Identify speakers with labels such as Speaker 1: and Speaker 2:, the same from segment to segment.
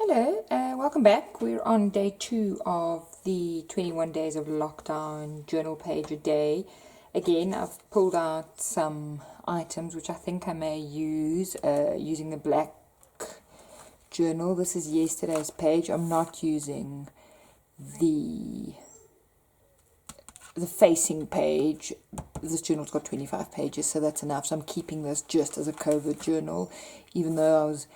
Speaker 1: Hello, welcome back. We're on day 2 of the 21 days of lockdown journal page a day. Again, I've pulled out some items which I think I may use using the black journal. This is yesterday's page. I'm not using the facing page. This journal's got 25 pages, so that's enough. So I'm keeping this just as a COVID journal, even though I was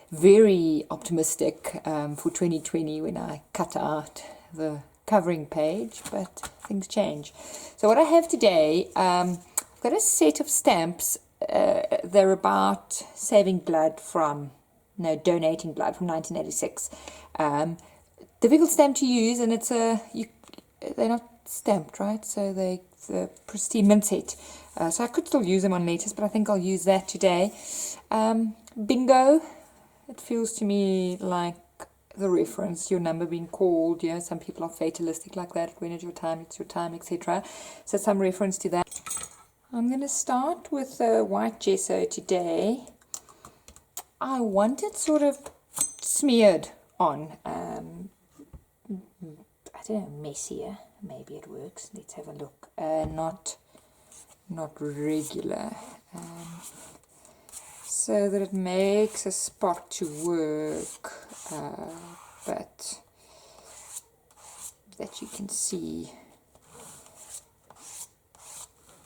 Speaker 1: very optimistic for 2020 when I cut out the covering page, but things change. So what I have today, I've got a set of stamps. They're about saving blood from, no, donating blood from 1986. Difficult stamp to use, and they're not stamped, right? So the pristine mint set. So I could still use them on letters, but I think I'll use that today. Bingo. It feels to me like the reference, your number being called. Yeah, some people are fatalistic like that. When it's your time, etc. So some reference to that. I'm going to start with white gesso today. I want it sort of smeared on. I don't know, messier. Maybe it works. Let's have a look. Not regular. So that it makes a spot to work, but that you can see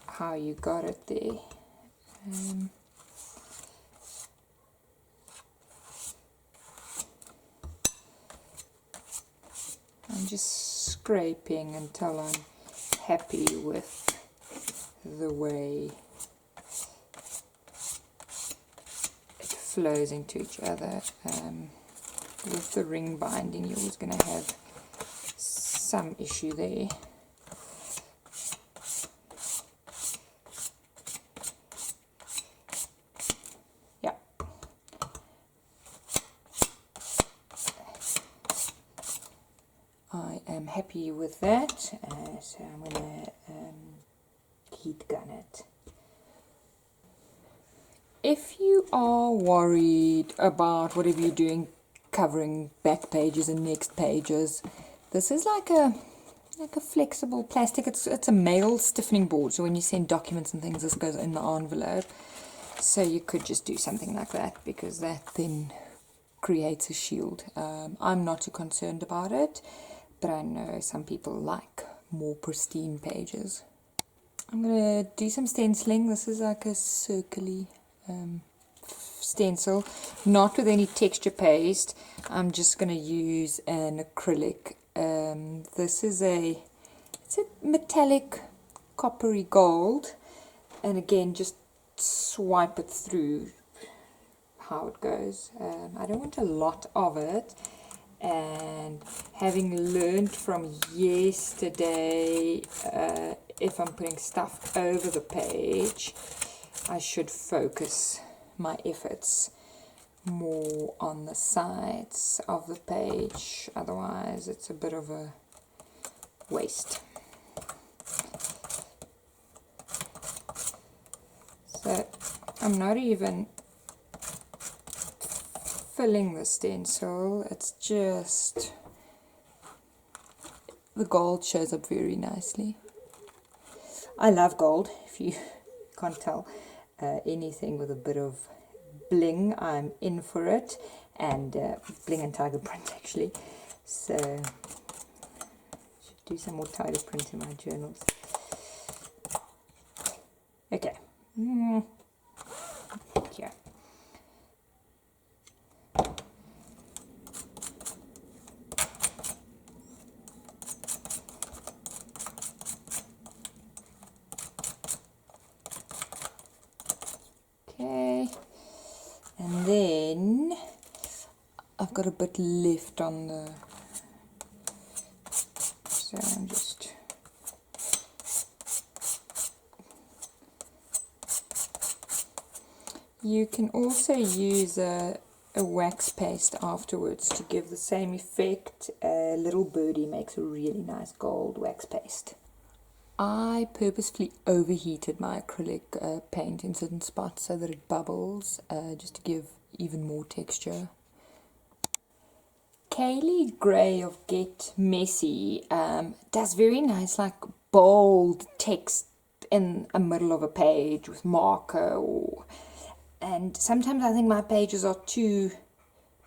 Speaker 1: how you got it there. I'm just scraping until I'm happy with the way flows into each other. With the ring binding, you're always going to have some issue there. Yeah. I am happy with that, so I'm going to heat gun it. If you are worried about whatever you're doing, covering back pages and next pages, this is like a flexible plastic. It's a mail stiffening board, so when you send documents and things, this goes in the envelope. So you could just do something like that, because that then creates a shield. I'm not too concerned about it, but I know some people like more pristine pages. I'm going to do some stenciling. This is like a circly stencil, not with any texture paste. I'm just going to use an acrylic. This is it's a metallic coppery gold, and again, just swipe it through how it goes. I don't want a lot of it, and having learned from yesterday, if I'm putting stuff over the page, I should focus my efforts more on the sides of the page, otherwise it's a bit of a waste. So I'm not even filling the stencil, it's just the gold shows up very nicely. I love gold, if you can't tell. Anything with a bit of bling, I'm in for it, and bling and tiger print actually. So should do some more tiger print in my journals. Okay. Yeah. And then I've got a bit left on the, so I'm just you can also use a wax paste afterwards to give the same effect. Little Birdie makes a really nice gold wax paste. I purposefully overheated my acrylic paint in certain spots so that it bubbles, just to give even more texture. Kaylee Gray of Get Messy does very nice, like bold text in the middle of a page with marker, and sometimes I think my pages are too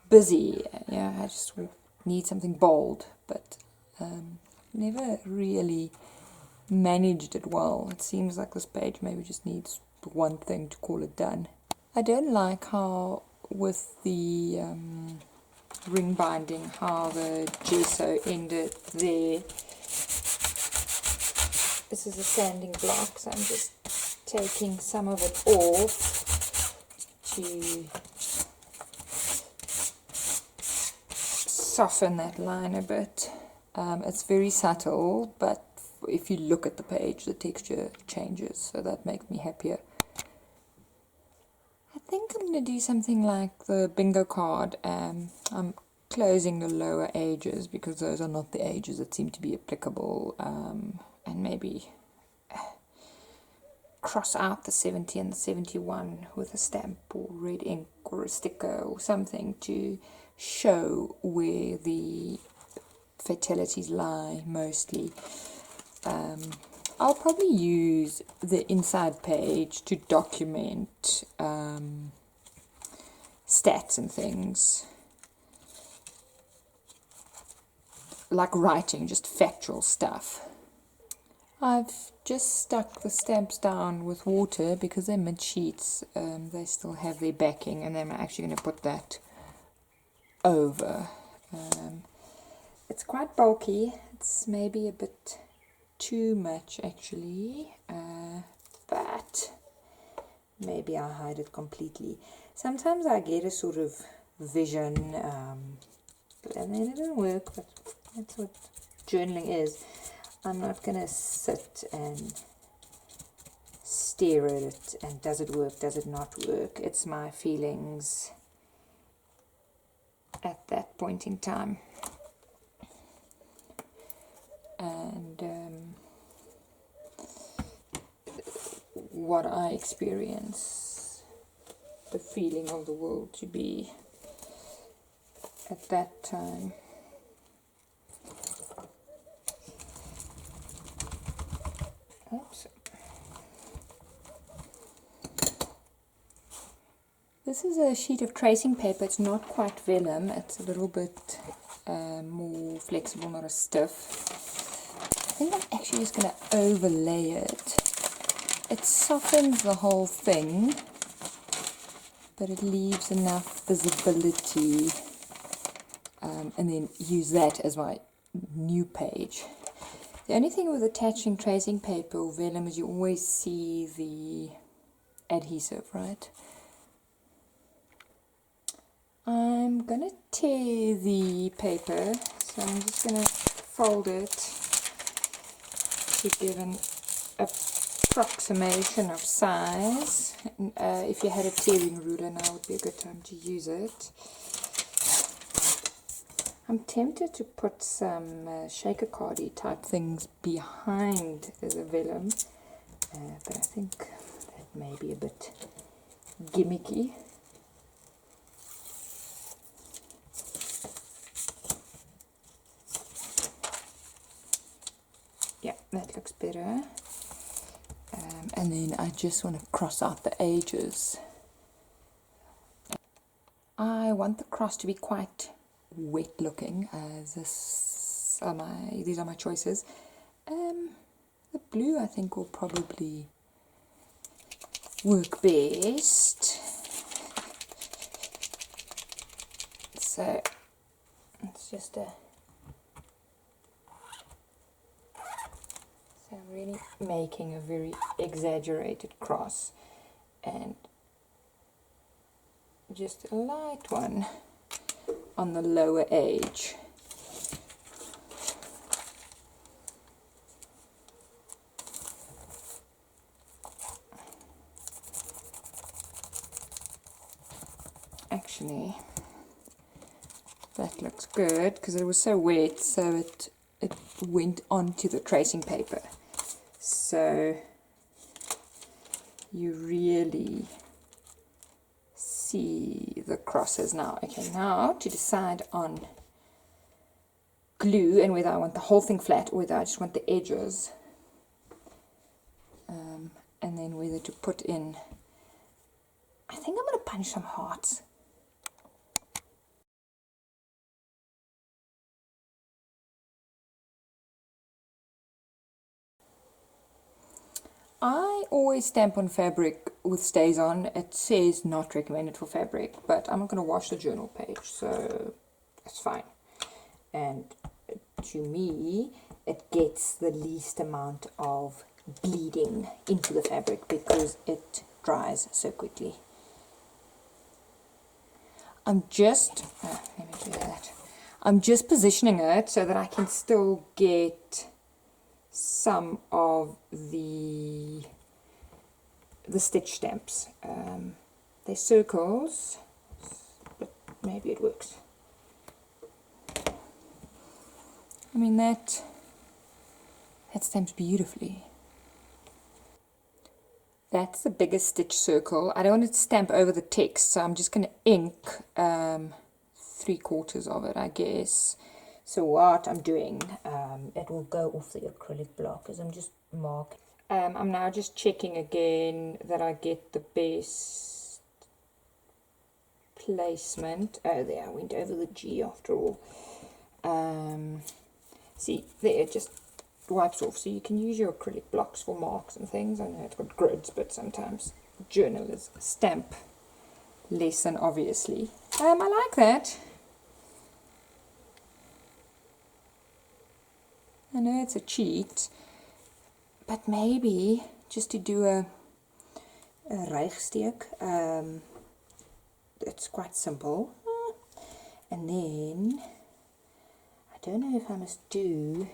Speaker 1: busy. Yeah, I just need something bold, but never really managed it well. It seems like this page maybe just needs one thing to call it done. I don't like how with the ring binding, how the gesso ended there. This is a sanding block, so I'm just taking some of it off to soften that line a bit. It's very subtle, but if you look at the page, the texture changes, so that makes me happier. I think I'm going to do something like the bingo card. I'm closing the lower edges because those are not the edges that seem to be applicable, and maybe cross out the 70 and the 71 with a stamp or red ink or a sticker or something to show where the fatalities lie mostly. I'll probably use the inside page to document stats and things, like writing, just factual stuff. I've just stuck the stamps down with water because they're mid-sheets. They still have their backing, and then I'm actually going to put that over. It's quite bulky. It's maybe a bit too much actually, but maybe I'll hide it completely. Sometimes I get a sort of vision, and then it doesn't work, but that's what journaling is. I'm not going to sit and stare at it and does it work, does it not work. It's my feelings at that point in time. And what I experience the feeling of the world to be at that time. Oops. This is a sheet of tracing paper. It's not quite vellum. It's a little bit more flexible, not as stiff. I think I'm actually just going to overlay it. It softens the whole thing, but it leaves enough visibility, and then use that as my new page. The only thing with attaching tracing paper or vellum is you always see the adhesive, right? I'm going to tear the paper, so I'm just going to fold it to give an approximation of size. If you had a tearing ruler, now would be a good time to use it. I'm tempted to put some shaker cardy type things behind the vellum, but I think that may be a bit gimmicky. Yeah, that looks better. And then I just want to cross out the edges. I want the cross to be quite wet looking. These are my choices. The blue I think will probably work best. So it's just a. So I'm really making a very exaggerated cross and just a light one on the lower edge. Actually, that looks good because it was so wet, so it went onto the tracing paper. So you really see the crosses now. Okay, now to decide on glue and whether I want the whole thing flat or whether I just want the edges. And then whether to put in, I think I'm going to punch some hearts. I always stamp on fabric with StazOn. It says not recommended for fabric, but I'm not going to wash the journal page, so that's fine. And to me, it gets the least amount of bleeding into the fabric because it dries so quickly. I'm just, let me do that. I'm just positioning it so that I can still get some of the stitch stamps. They're circles, but maybe it works. I mean, that stamps beautifully. That's the biggest stitch circle. I don't want it to stamp over the text, so I'm just going to ink 3/4 of it, I guess. So what I'm doing, it will go off the acrylic block as I'm just marking. I'm now just checking again that I get the best placement. Oh, there, I went over the G after all. See, there, it just wipes off. So you can use your acrylic blocks for marks and things. I know it's got grids, but sometimes journal is a stamp lesson, obviously. I like that. I know it's a cheat, but maybe just to do a Reichsteek, it's quite simple. And then, I don't know if I must do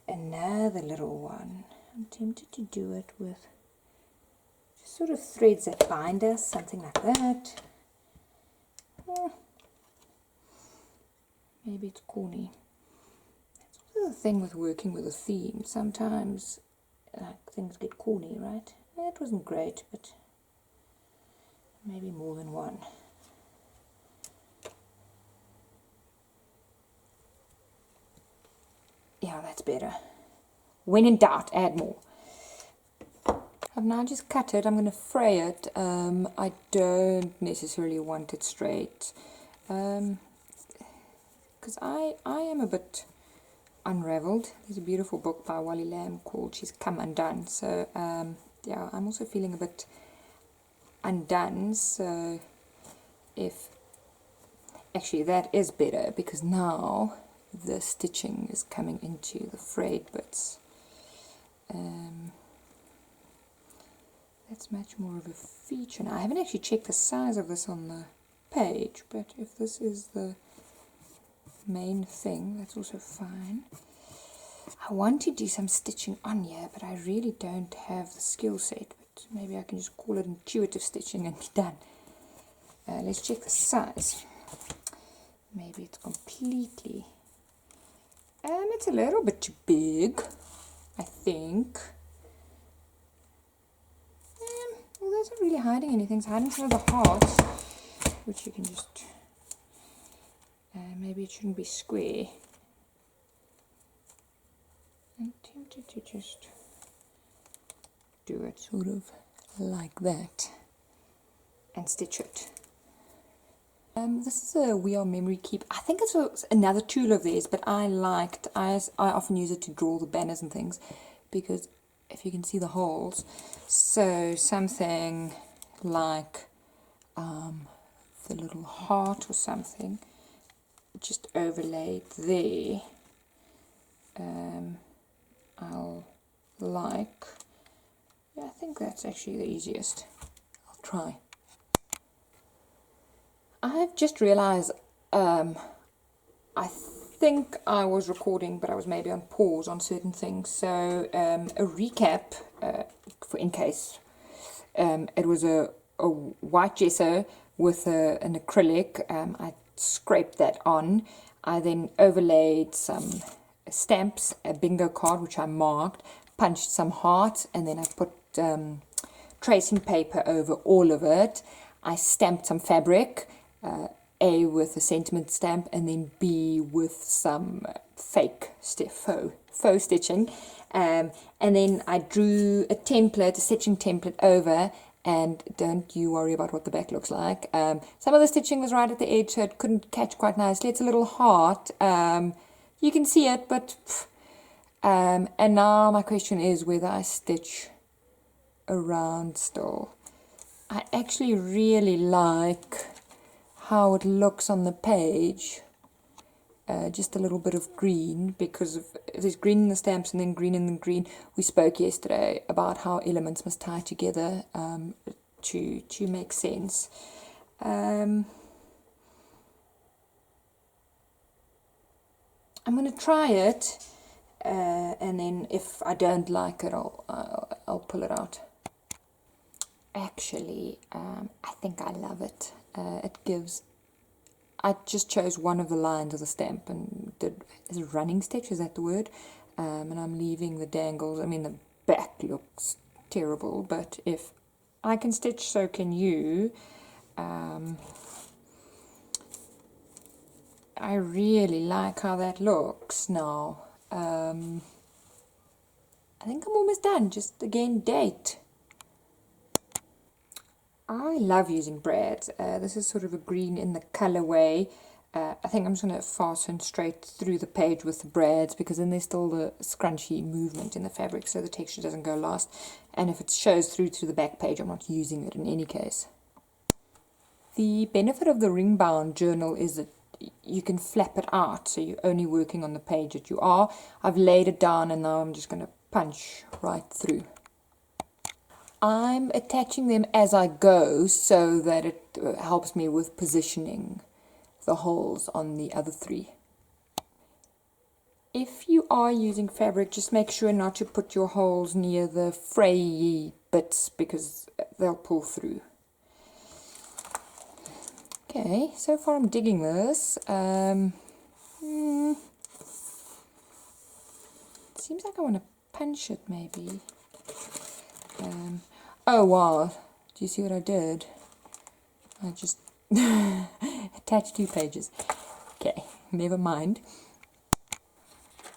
Speaker 1: another little one. I'm tempted to do it with just sort of threads that bind us, something like that. Maybe it's corny. The thing with working with a theme, sometimes things get corny, right? It wasn't great, but maybe more than one. Yeah, that's better. When in doubt, add more. I've now just cut it. I'm going to fray it. I don't necessarily want it straight because I am a bit unraveled. There's a beautiful book by Wally Lamb called She's Come Undone. So yeah, I'm also feeling a bit undone. So if actually that is better because now the stitching is coming into the frayed bits. That's much more of a feature. Now I haven't actually checked the size of this on the page, but if this is the main thing, that's also fine. I want to do some stitching on here, but I really don't have the skill set, but maybe I can just call it intuitive stitching and be done. Let's check the size. Maybe it's completely it's a little bit too big, I think. Well, that's not really hiding anything. It's hiding some of the hearts, which you can just maybe it shouldn't be square. I'm tempted to just do it sort of like that and stitch it. This is a We Are Memory Keep. I think it's another tool of theirs, but I often use it to draw the banners and things because if you can see the holes, so something like the little heart or something just overlaid there. I'll like, yeah, I think that's actually the easiest. I'll try. I've just realized I think I was recording, but I was maybe on pause on certain things. So a recap, for in case it was a white gesso with an acrylic. I scraped that on. I then overlaid some stamps, a bingo card which I marked, punched some hearts, and then I put tracing paper over all of it. I stamped some fabric, A with a sentiment stamp, and then B with some fake faux stitching. And then I drew a template, a stitching template over, and don't you worry about what the back looks like. Some of the stitching was right at the edge, so it couldn't catch quite nicely. It's a little heart. You can see it, but... and now my question is whether I stitch around still. I actually really like how it looks on the page. Just a little bit of green, because there's green in the stamps and then green in the green. We spoke yesterday about how elements must tie together to make sense. I'm going to try it, and then if I don't like it, I'll pull it out. Actually, I think I love it. I just chose one of the lines of the stamp and did a running stitch, is that the word? And I'm leaving the dangles. I mean, the back looks terrible, but if I can stitch, so can you. I really like how that looks now. I think I'm almost done. Just again, date. I love using brads. This is sort of a green in the colorway. I think I'm just going to fasten straight through the page with the brads, because then there's still the scrunchy movement in the fabric, so the texture doesn't go lost. And if it shows through to the back page, I'm not using it in any case. The benefit of the ring bound journal is that you can flap it out, so you're only working on the page that you are. I've laid it down, and now I'm just going to punch right through. I'm attaching them as I go so that it helps me with positioning the holes on the other three. If you are using fabric, just make sure not to put your holes near the frayy bits, because they'll pull through. Okay, so far I'm digging this. Seems like I want to punch it maybe. Oh wow, do you see what I did? I just attached 2 pages. Okay, never mind.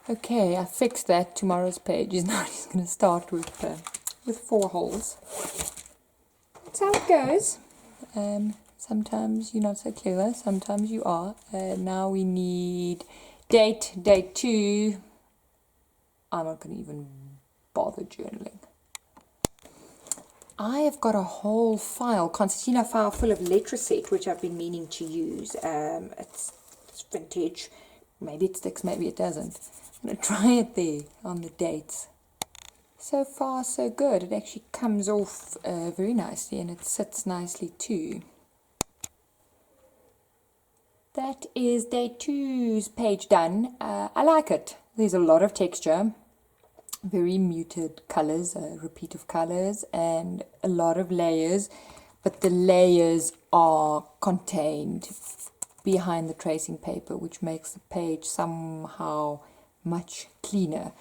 Speaker 1: Okay, I fixed that. Tomorrow's page is now just going to start with 4 holes. That's how it goes. Sometimes you're not so clever, sometimes you are. Now we need date 2. I'm not going to even bother journaling. I have got a whole file, concertina file, full of Letraset, which I've been meaning to use. It's vintage. Maybe it sticks, maybe it doesn't. I'm going to try it there on the dates. So far, so good. It actually comes off very nicely, and it sits nicely too. That is day 2's page done. I like it. There's a lot of texture. Very muted colors, a repeat of colors, and a lot of layers, but the layers are contained behind the tracing paper, which makes the page somehow much cleaner.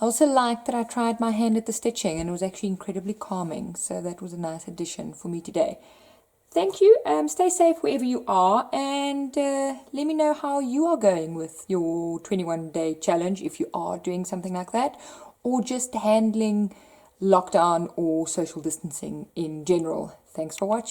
Speaker 1: I also like that I tried my hand at the stitching, and it was actually incredibly calming, so that was a nice addition for me today. Thank you. Stay safe wherever you are, and let me know how you are going with your 21-day challenge, if you are doing something like that, or just handling lockdown or social distancing in general. Thanks for watching.